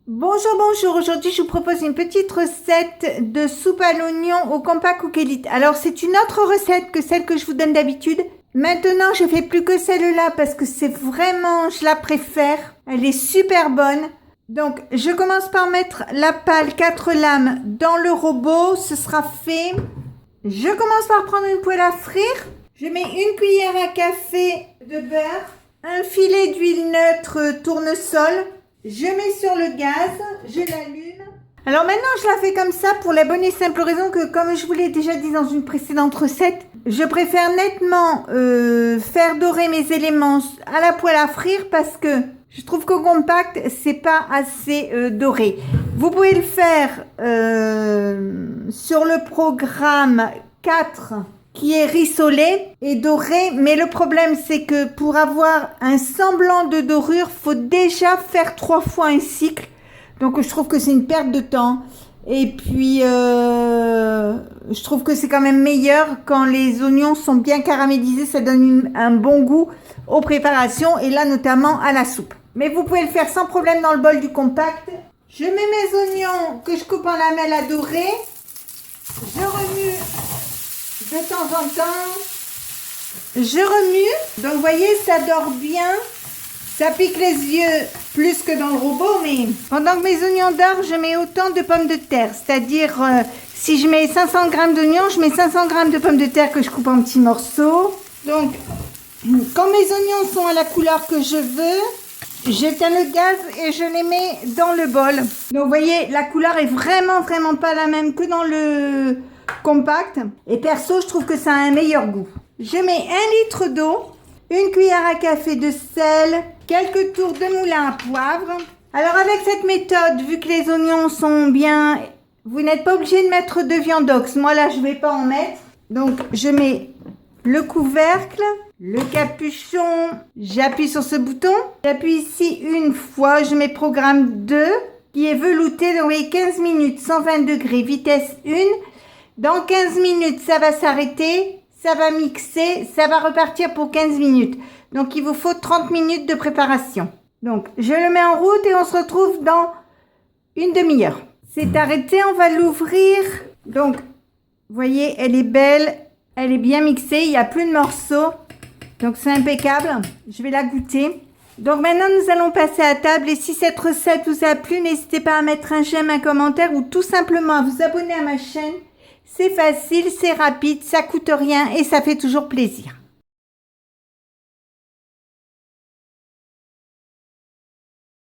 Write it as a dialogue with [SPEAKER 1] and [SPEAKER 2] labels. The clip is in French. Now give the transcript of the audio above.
[SPEAKER 1] Bonjour, bonjour. Aujourd'hui, je vous propose une petite recette de soupe à l'oignon au compact Cook Elite. Alors, c'est une autre recette que celle que je vous donne d'habitude. Maintenant, je fais plus que celle-là parce que c'est vraiment, je la préfère. Elle est super bonne. Donc, je commence par mettre la pâle 4 lames dans le robot. Ce sera fait. Je commence par prendre une poêle à frire. Je mets une cuillère à café de beurre, un filet d'huile neutre tournesol. Je mets sur le gaz, je l'allume. Alors maintenant, je la fais comme ça pour la bonne et simple raison que, comme je vous l'ai déjà dit dans une précédente recette, je préfère nettement faire dorer mes éléments à la poêle à frire parce que je trouve qu'au compact, c'est pas assez doré. Vous pouvez le faire sur le programme 4 qui est rissolé et doré, mais le problème c'est que pour avoir un semblant de dorure, faut déjà faire 3 fois un cycle. Donc je trouve que c'est une perte de temps. Et puis je trouve que c'est quand même meilleur quand les oignons sont bien caramélisés, ça donne un bon goût aux préparations et là notamment à la soupe. Mais vous pouvez le faire sans problème dans le bol du compact. Je mets mes oignons que je coupe en lamelles à dorer. Je remue de temps en temps, je remue. Donc, vous voyez, ça dort bien. Ça pique les yeux plus que dans le robot, mais pendant que mes oignons dorent, je mets autant de pommes de terre. C'est-à-dire, si je mets 500 g d'oignons, je mets 500 g de pommes de terre que je coupe en petits morceaux. Donc, quand mes oignons sont à la couleur que je veux, j'éteins le gaz et je les mets dans le bol. Donc, vous voyez, la couleur est vraiment pas la même que dans le compact. Et perso, je trouve que ça a un meilleur goût. Je mets 1 litre d'eau, une cuillère à café de sel, quelques tours de moulin à poivre. Alors avec cette méthode, vu que les oignons sont bien, vous n'êtes pas obligé de mettre de viandox. Moi là, je vais pas en mettre. Donc je mets le couvercle, le capuchon, j'appuie sur ce bouton. J'appuie ici une fois, je mets programme 2 qui est velouté. Donc vous voyez 15 minutes, 120 degrés, vitesse 1. Dans 15 minutes, ça va s'arrêter, ça va mixer, ça va repartir pour 15 minutes. Donc, il vous faut 30 minutes de préparation. Donc, je le mets en route et on se retrouve dans une demi-heure. C'est arrêté, on va l'ouvrir. Donc, vous voyez, elle est belle, elle est bien mixée, il n'y a plus de morceaux. Donc, c'est impeccable. Je vais la goûter. Donc, maintenant, nous allons passer à table. Et si cette recette vous a plu, n'hésitez pas à mettre un j'aime, un commentaire ou tout simplement à vous abonner à ma chaîne. C'est facile, c'est rapide, ça coûte rien et ça fait toujours plaisir.